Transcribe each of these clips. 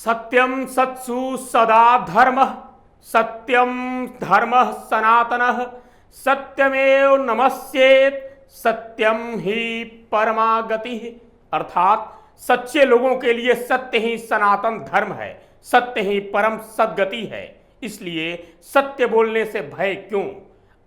सत्यम सत्सु सदा धर्म सत्यम धर्म सनातनः सत्यमेव नमस्येत् सत्यम ही परमागति। अर्थात सच्चे लोगों के लिए सत्य ही सनातन धर्म है, सत्य ही परम सद्गति है। इसलिए सत्य बोलने से भय क्यों।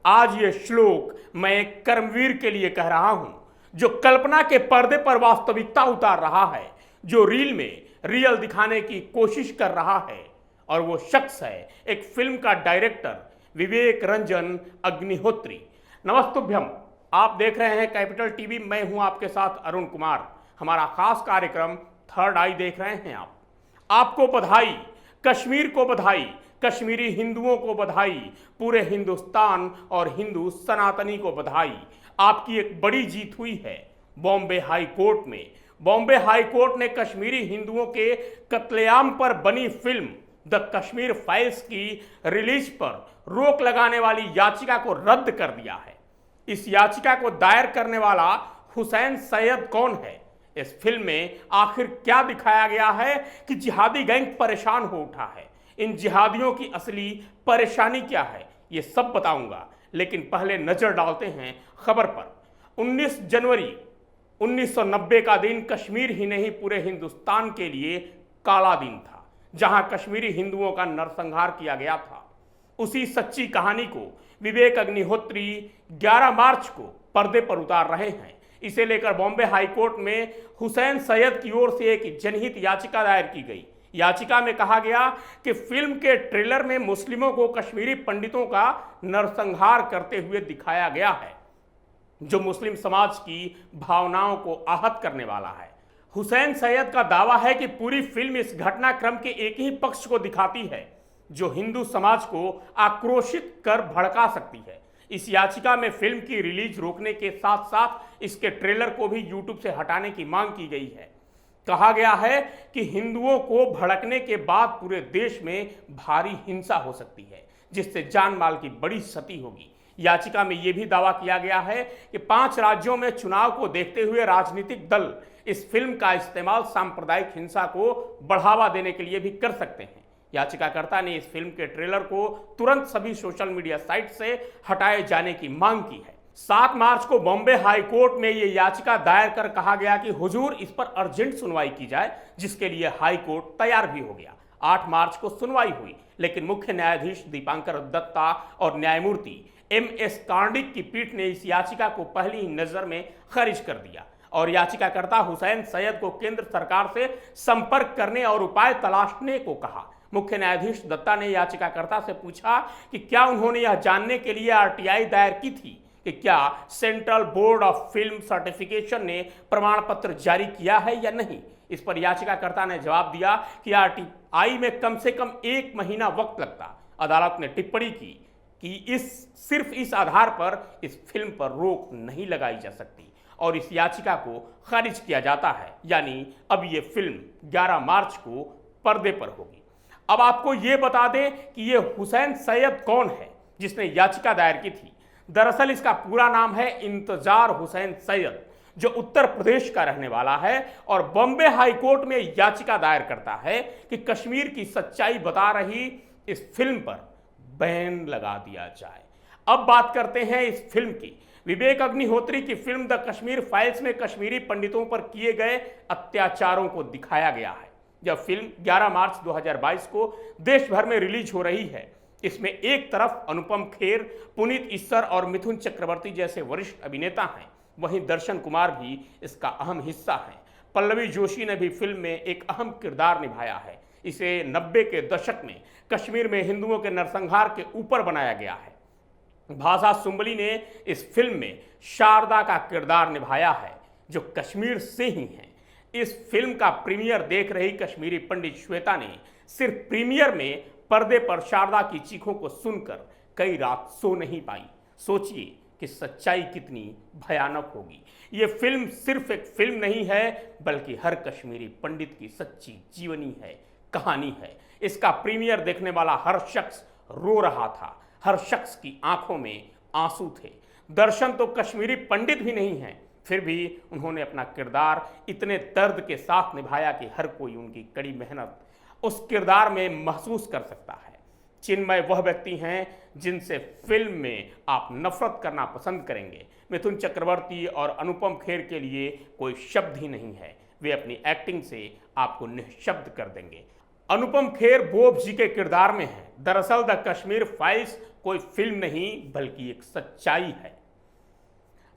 आज ये श्लोक मैं एक कर्मवीर के लिए कह रहा हूं, जो कल्पना के पर्दे पर वास्तविकता उतार रहा है, जो रील में रियल दिखाने की कोशिश कर रहा है। और वो शख्स है एक फिल्म का डायरेक्टर विवेक रंजन अग्निहोत्री। नमस्तुभ्यम, आप देख रहे हैं कैपिटल टीवी। मैं हूं आपके साथ अरुण कुमार। हमारा खास कार्यक्रम थर्ड आई देख रहे हैं आप। आपको बधाई, कश्मीर को बधाई, कश्मीरी हिंदुओं को बधाई, पूरे हिंदुस्तान और हिंदू सनातनी को बधाई। आपकी एक बड़ी जीत हुई है बॉम्बे हाई कोर्ट में। बॉम्बे हाई कोर्ट ने कश्मीरी हिंदुओं के कत्लेआम पर बनी फिल्म द कश्मीर फाइल्स की रिलीज पर रोक लगाने वाली याचिका को रद्द कर दिया है। इस याचिका को दायर करने वाला हुसैन सैयद कौन है? इस फिल्म में आखिर क्या दिखाया गया है कि जिहादी गैंग परेशान हो उठा है? इन जिहादियों की असली परेशानी क्या है, ये सब बताऊंगा। लेकिन पहले नजर डालते हैं खबर पर। 19 जनवरी 1990 का दिन कश्मीर ही नहीं पूरे हिंदुस्तान के लिए काला दिन था, जहां कश्मीरी हिंदुओं का नरसंहार किया गया था। उसी सच्ची कहानी को विवेक अग्निहोत्री 11 मार्च को पर्दे पर उतार रहे हैं। इसे लेकर बॉम्बे हाई कोर्ट में हुसैन सैयद की ओर से एक जनहित याचिका दायर की गई। याचिका में कहा गया कि फिल्म के ट्रेलर में मुस्लिमों को कश्मीरी पंडितों का नरसंहार करते हुए दिखाया गया है, जो मुस्लिम समाज की भावनाओं को आहत करने वाला है। हुसैन सैयद का दावा है कि पूरी फिल्म इस घटनाक्रम के एक ही पक्ष को दिखाती है, जो हिंदू समाज को आक्रोशित कर भड़का सकती है। इस याचिका में फिल्म की रिलीज रोकने के साथ साथ इसके ट्रेलर को भी यूट्यूब से हटाने की मांग की गई है। कहा गया है कि हिंदुओं को भड़कने के बाद पूरे देश में भारी हिंसा हो सकती है, जिससे जान माल की बड़ी क्षति होगी। याचिका में यह भी दावा किया गया है कि 5 राज्यों में चुनाव को देखते हुए राजनीतिक दल इस फिल्म का इस्तेमाल सांप्रदायिक हिंसा को बढ़ावा देने के लिए भी कर सकते हैं। याचिकाकर्ता ने इस फिल्म के ट्रेलर को तुरंत सभी सोशल मीडिया साइट से हटाए जाने की मांग की है। 7 मार्च को बॉम्बे हाई कोर्ट में यह याचिका दायर कर कहा गया कि हुजूर इस पर अर्जेंट सुनवाई की जाए, जिसके लिए हाई कोर्ट तैयार भी हो गया। 8 मार्च को सुनवाई हुई, लेकिन मुख्य न्यायाधीश दीपांकर दत्ता और न्यायमूर्ति MS कार्णिक की पीठ ने इस याचिका को पहली ही नजर में खारिज कर दिया और याचिकाकर्ता हुसैन सैयद को केंद्र सरकार से संपर्क करने और उपाय तलाशने को कहा। मुख्य न्यायाधीश दत्ता ने याचिकाकर्ता से पूछा कि क्या उन्होंने यह जानने के लिए RTI दायर की थी कि क्या central board of film certification ने प्रमाण पत्र जारी किया है या नहीं। इस पर याचिकाकर्ता ने जवाब दिया कि RTI में कम से कम 1 महीना वक्त लगता। अदालत ने टिप्पणी की कि सिर्फ इस आधार पर इस फिल्म पर रोक नहीं लगाई जा सकती और इस याचिका को खारिज किया जाता है। यानी अब ये फिल्म 11 मार्च को पर्दे पर होगी। अब आपको ये बता दें कि ये हुसैन सैयद कौन है जिसने याचिका दायर की थी। दरअसल इसका पूरा नाम है इंतजार हुसैन सैयद, जो उत्तर प्रदेश का रहने वाला है और बॉम्बे हाई कोर्ट में याचिका दायर करता है कि कश्मीर की सच्चाई बता रही इस फिल्म पर बैन लगा दिया जाए। अब बात करते हैं इस फिल्म की। विवेक अग्निहोत्री की फिल्म द कश्मीर फाइल्स में कश्मीरी पंडितों पर किए गए अत्याचारों को दिखाया गया है। यह फिल्म 11 मार्च 2022 को देश भर में रिलीज हो रही है। इसमें एक तरफ अनुपम खेर, पुनीत इस्सर और मिथुन चक्रवर्ती जैसे वरिष्ठ अभिनेता हैं, वहीं दर्शन कुमार भी इसका अहम हिस्सा हैं। पल्लवी जोशी ने भी फिल्म में एक अहम किरदार निभाया है। इसे 90 के दशक में कश्मीर में हिंदुओं के नरसंहार के ऊपर बनाया गया है। भाषा सुंबली ने इस फिल्म में शारदा का किरदार निभाया है, जो कश्मीर से ही हैं। इस फिल्म का प्रीमियर देख रही कश्मीरी पंडित श्वेता ने सिर्फ प्रीमियर में पर्दे पर शारदा की चीखों को सुनकर कई रात सो नहीं पाई। सोचिए कि सच्चाई कितनी भयानक होगी। ये फिल्म सिर्फ एक फिल्म नहीं है, बल्कि हर कश्मीरी पंडित की सच्ची जीवनी है, कहानी है। इसका प्रीमियर देखने वाला हर शख्स रो रहा था, हर शख्स की आंखों में आंसू थे। दर्शन तो कश्मीरी पंडित भी नहीं हैं, फिर भी उन्होंने अपना किरदार इतने दर्द के साथ निभाया कि हर कोई उनकी कड़ी मेहनत, उस किरदार में महसूस कर सकता है। चिन्मय वह व्यक्ति हैं जिनसे फिल्म में आप नफरत करना पसंद करेंगे। मिथुन चक्रवर्ती और अनुपम खेर के लिए कोई शब्द ही नहीं है, वे अपनी एक्टिंग से आपको निःशब्द कर देंगे। अनुपम खेर बोब जी के किरदार में है। दरअसल द कश्मीर फाइल्स कोई फिल्म नहीं बल्कि एक सच्चाई है।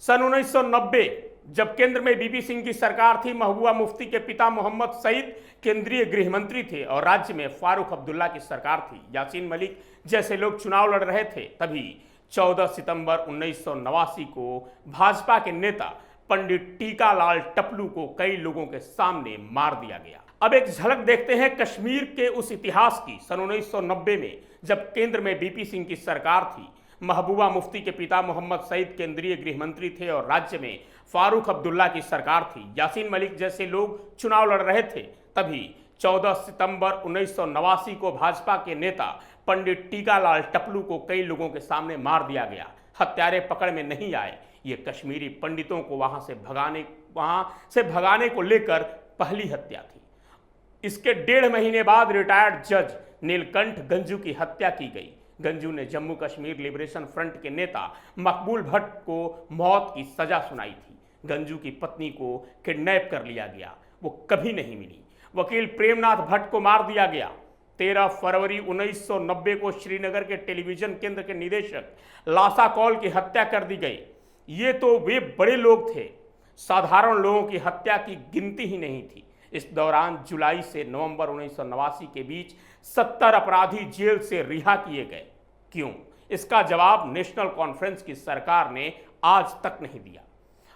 सन 1990 जब केंद्र में बीपी सिंह की सरकार थी, महबूबा मुफ्ती के पिता मोहम्मद सईद केंद्रीय गृह मंत्री थे और राज्य में फारूक अब्दुल्ला की सरकार थी। यासीन मलिक जैसे लोग चुनाव लड़ रहे थे। तभी 14 सितंबर 1989 को भाजपा के नेता पंडित टीकालाल टपलू को कई लोगों के सामने मार दिया गया। अब एक झलक देखते हैं कश्मीर के उस इतिहास की। सन 1990 में जब केंद्र में बीपी सिंह की सरकार थी, महबूबा मुफ्ती के पिता मोहम्मद सईद केंद्रीय गृह मंत्री थे और राज्य में फारूक अब्दुल्ला की सरकार थी। यासीन मलिक जैसे लोग चुनाव लड़ रहे थे। तभी 14 सितंबर 1989 को भाजपा के नेता पंडित टीकालाल टपलू को कई लोगों के सामने मार दिया गया। हत्यारे पकड़ में नहीं आए। ये कश्मीरी पंडितों को वहां से भगाने को लेकर पहली हत्या थी। इसके 1.5 महीने बाद रिटायर्ड जज नीलकंठ गंजू की हत्या की गई। गंजू ने जम्मू कश्मीर लिबरेशन फ्रंट के नेता मकबूल भट्ट को मौत की सजा सुनाई थी। गंजू की पत्नी को किडनैप कर लिया गया, वो कभी नहीं मिली। वकील प्रेमनाथ भट्ट को मार दिया गया। 13 फरवरी 1990 को श्रीनगर के टेलीविजन केंद्र के निदेशक लासा कौल की हत्या कर दी गई। ये तो वे बड़े लोग थे, साधारण लोगों की हत्या की गिनती ही नहीं थी। इस दौरान जुलाई से नवंबर 1989 के बीच 70 अपराधी जेल से रिहा किए गए। क्यों? इसका जवाब नेशनल कॉन्फ्रेंस की सरकार ने आज तक नहीं दिया।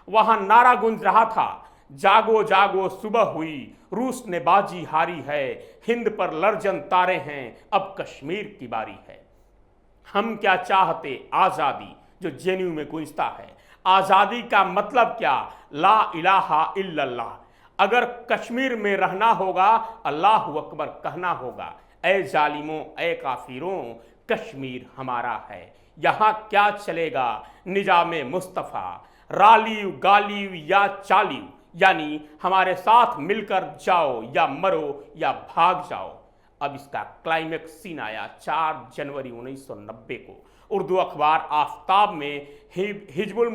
वहां नारा गूंज रहा था, जागो जागो सुबह हुई, रूस ने बाजी हारी है, हिंद पर लर्जन तारे हैं, अब कश्मीर की बारी है। हम क्या चाहते आजादी, जो जेएनयू में गूंजता है। आजादी का मतलब क्या? ला इलाहा इल्लल्लाह। अगर कश्मीर में रहना होगा, अल्लाहु अकबर कहना होगा। ऐ जालिमों, ऐ काफिरों, कश्मीर हमारा है। यहाँ क्या चलेगा निजामे मुस्तफ़ा, रालीव गालीव या चालीव, यानी हमारे साथ मिलकर जाओ या मरो या भाग जाओ। अब इसका क्लाइमेक्स सीन आया 4 जनवरी 1990 को। उर्दू अखबार आफताब में हिजबुल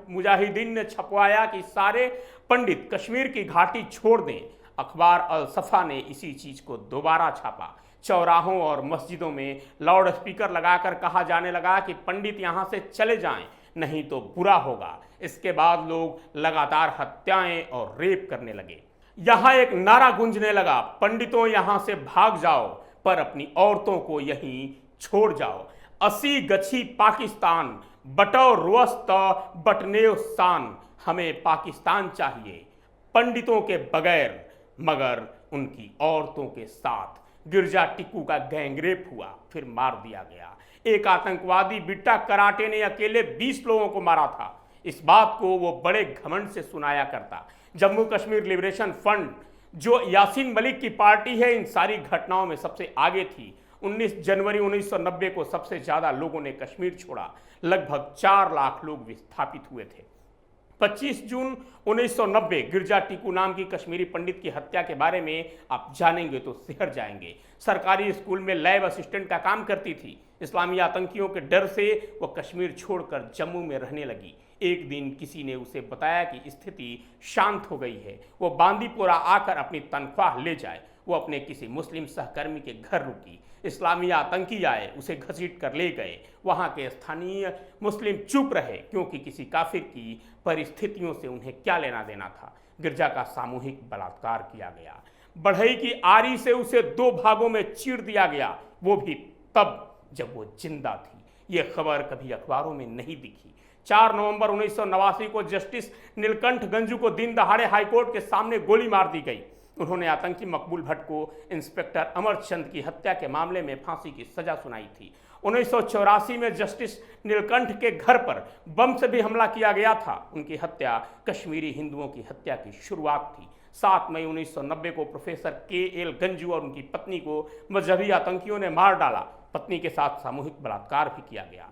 मुजाहिदीन ने छपवाया कि सारे पंडित कश्मीर की घाटी छोड़ दें। अखबार अल सफ़ा ने इसी चीज़ को दोबारा छापा। चौराहों और मस्जिदों में लाउड स्पीकर लगाकर कहा जाने लगा कि पंडित यहाँ से चले जाएं, नहीं तो बुरा होगा। इसके बाद लोग लगातार हत्याएं और रेप करने लगे। यहाँ एक नारा गूंजने लगा, पंडितों यहाँ से भाग जाओ, पर अपनी औरतों को यहीं छोड़ जाओ। 80 गछी पाकिस्तान, बटो रुअस्त बटनेव शान, हमें पाकिस्तान चाहिए पंडितों के बगैर मगर उनकी औरतों के साथ। गिरजा टिक्कू का गैंगरेप हुआ, फिर मार दिया गया। एक आतंकवादी बिट्टा कराटे ने अकेले 20 लोगों को मारा था। इस बात को वो बड़े घमंड से सुनाया करता। जम्मू कश्मीर लिबरेशन फ्रंट, जो यासीन मलिक की पार्टी है, इन सारी घटनाओं में सबसे आगे थी। 19 जनवरी 1990 को सबसे ज्यादा लोगों ने कश्मीर छोड़ा। लगभग 4 लाख लोग विस्थापित हुए थे। 25 जून 1990 गिरजा टिक्कू नाम की कश्मीरी पंडित की हत्या के बारे में आप जानेंगे तो सिहर जाएंगे। सरकारी स्कूल में लैब असिस्टेंट का काम करती थी। इस्लामी आतंकियों के डर से वह कश्मीर छोड़कर जम्मू में रहने लगी। एक दिन किसी ने उसे बताया कि स्थिति शांत हो गई है, वो बांदीपुरा आकर अपनी तनख्वाह ले जाए। वो अपने किसी मुस्लिम सहकर्मी के घर रुकी। इस्लामी आतंकी आए, उसे घसीट कर ले गए। वहाँ के स्थानीय मुस्लिम चुप रहे, क्योंकि किसी काफिर की परिस्थितियों से उन्हें क्या लेना देना था। गिरजा का सामूहिक बलात्कार किया गया। बढ़ई की आरी से उसे 2 भागों में चीर दिया गया, वो भी तब जब वो जिंदा थी। ये खबर कभी अखबारों में नहीं दिखी। 4 नवंबर 1989 को जस्टिस नीलकंठ गंजू को दिन दहाड़े हाईकोर्ट के सामने गोली मार दी गई। उन्होंने आतंकी मकबूल भट्ट को इंस्पेक्टर अमरचंद की हत्या के मामले में फांसी की सजा सुनाई थी। 1984 में जस्टिस नीलकंठ के घर पर बम से भी हमला किया गया था। उनकी हत्या कश्मीरी हिंदुओं की हत्या की शुरुआत थी। 7 मई 1990 को प्रोफेसर KL गंजू और उनकी पत्नी को मजहबी आतंकियों ने मार डाला। पत्नी के साथ सामूहिक बलात्कार भी किया गया।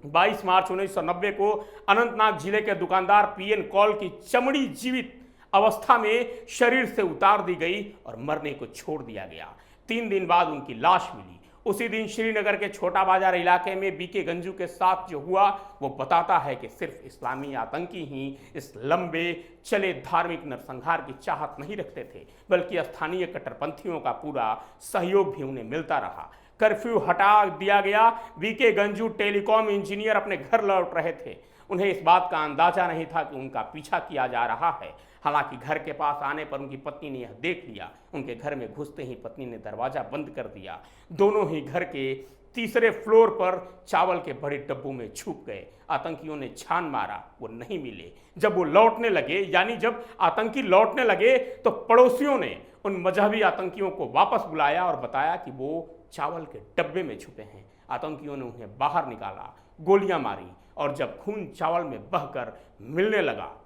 22 मार्च 1990 को अनंतनाग जिले के दुकानदार PN कौल की चमड़ी जीवित अवस्था में शरीर से उतार दी गई और मरने को छोड़ दिया गया। दिन बाद उनकी लाश मिली। उसी दिन श्रीनगर के छोटा बाजार इलाके में बीके गंजू के साथ जो हुआ वो बताता है कि सिर्फ इस्लामी आतंकी ही इस लंबे चले धार्मिक नरसंहार की चाहत नहीं रखते थे, बल्कि स्थानीय कट्टरपंथियों का पूरा सहयोग भी उन्हें मिलता रहा। कर्फ्यू हटा दिया गया। बीके गंजू टेलीकॉम इंजीनियर अपने घर लौट रहे थे। उन्हें इस बात का अंदाजा नहीं था कि उनका पीछा किया जा रहा है। हालांकि घर के पास आने पर उनकी पत्नी ने यह देख लिया। उनके घर में घुसते ही पत्नी ने दरवाजा बंद कर दिया। दोनों ही घर के तीसरे फ्लोर पर चावल के बड़े डब्बों में छुप गए। आतंकियों ने छान मारा, वो नहीं मिले। जब वो लौटने लगे, यानी जब आतंकी लौटने लगे, तो पड़ोसियों ने उन मजहबी आतंकियों को वापस बुलाया और बताया कि वो चावल के डब्बे में छुपे हैं। आतंकियों ने उन्हें बाहर निकाला, गोलियां मारी, और जब खून चावल में बहकर मिलने लगा,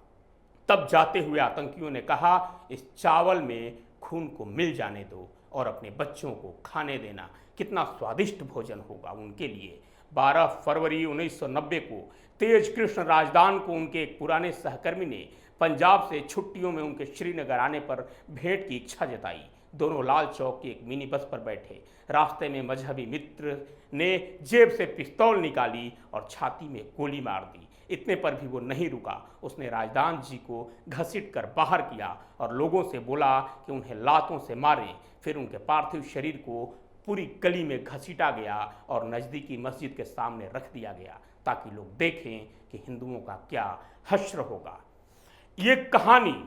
तब जाते हुए आतंकियों ने कहा, इस चावल में खून को मिल जाने दो और अपने बच्चों को खाने देना। कितना स्वादिष्ट भोजन होगा उनके लिए। 12 फरवरी 1990 को तेज कृष्ण राजदान को उनके एक पुराने सहकर्मी ने पंजाब से छुट्टियों में उनके श्रीनगर आने पर भेंट की इच्छा जताई। दोनों लाल चौक की एक मिनी बस पर बैठे। रास्ते में मजहबी मित्र ने जेब से पिस्तौल निकाली और छाती में गोली मार दी। इतने पर भी वो नहीं रुका। उसने राजदान जी को घसीट कर बाहर किया और लोगों से बोला कि उन्हें लातों से मारें। फिर उनके पार्थिव शरीर को पूरी गली में घसीटा गया और नज़दीकी मस्जिद के सामने रख दिया गया, ताकि लोग देखें कि हिंदुओं का क्या हश्र होगा। ये कहानी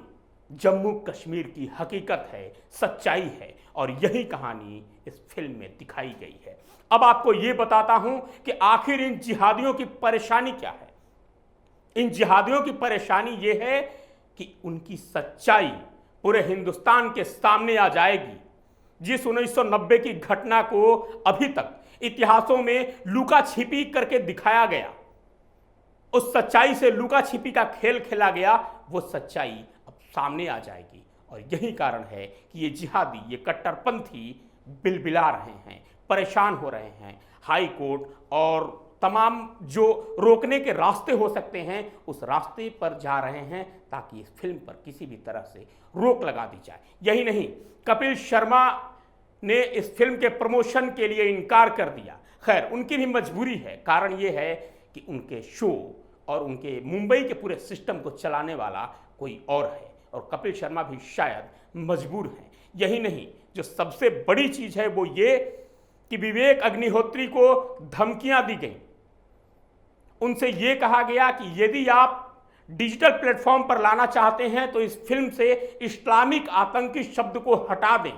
जम्मू कश्मीर की हकीकत है, सच्चाई है, और यही कहानी इस फिल्म में दिखाई गई है। अब आपको ये बताता हूं कि आखिर इन जिहादियों की परेशानी क्या है। इन जिहादियों की परेशानी ये है कि उनकी सच्चाई पूरे हिंदुस्तान के सामने आ जाएगी। जिस 1990 की घटना को अभी तक इतिहासों में लुका छिपी करके दिखाया गया, उस सच्चाई से लुका छिपी का खेल खेला गया, वो सच्चाई अब सामने आ जाएगी। और यही कारण है कि ये जिहादी, ये कट्टरपंथी बिलबिला रहे हैं, परेशान हो रहे हैं। हाई कोर्ट और तमाम जो रोकने के रास्ते हो सकते हैं, उस रास्ते पर जा रहे हैं, ताकि इस फिल्म पर किसी भी तरह से रोक लगा दी जाए। यही नहीं, कपिल शर्मा ने इस फिल्म के प्रमोशन के लिए इनकार कर दिया। खैर, उनकी भी मजबूरी है। कारण ये है कि उनके शो और उनके मुंबई के पूरे सिस्टम को चलाने वाला कोई और है, और कपिल शर्मा भी शायद मजबूर हैं। यही नहीं, जो सबसे बड़ी चीज़ है वो ये कि विवेक अग्निहोत्री को धमकियां दी गई। उनसे ये कहा गया कि यदि आप डिजिटल प्लेटफॉर्म पर लाना चाहते हैं तो इस फिल्म से इस्लामिक आतंकी शब्द को हटा दें।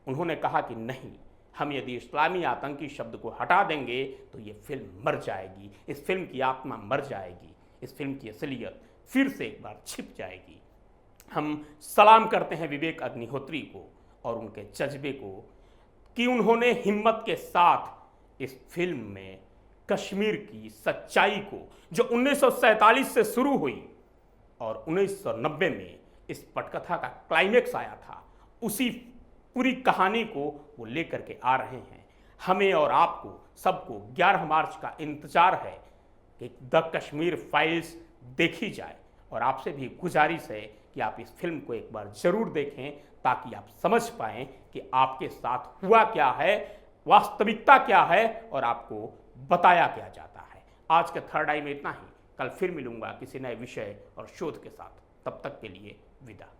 उन्होंने कहा कि नहीं, हम यदि इस्लामी आतंकी शब्द को हटा देंगे तो ये फिल्म मर जाएगी, इस फिल्म की आत्मा मर जाएगी, इस फिल्म की असलियत फिर से एक बार छिप जाएगी। हम सलाम करते हैं विवेक अग्निहोत्री को और उनके जज्बे को कि उन्होंने हिम्मत के साथ इस फिल्म में कश्मीर की सच्चाई को, जो 1947 से शुरू हुई और 1990 में इस पटकथा का क्लाइमेक्स आया था, उसी पूरी कहानी को वो लेकर के आ रहे हैं। हमें और आपको सबको 11 मार्च का इंतजार है कि द कश्मीर फाइल्स देखी जाए। और आपसे भी गुजारिश है कि आप इस फिल्म को एक बार जरूर देखें, ताकि आप समझ पाएं कि आपके साथ हुआ क्या है, वास्तविकता क्या है, और आपको बताया क्या जाता है। आज के थर्ड आई में इतना ही। कल फिर मिलूंगा किसी नए विषय और शोध के साथ। तब तक के लिए विदा।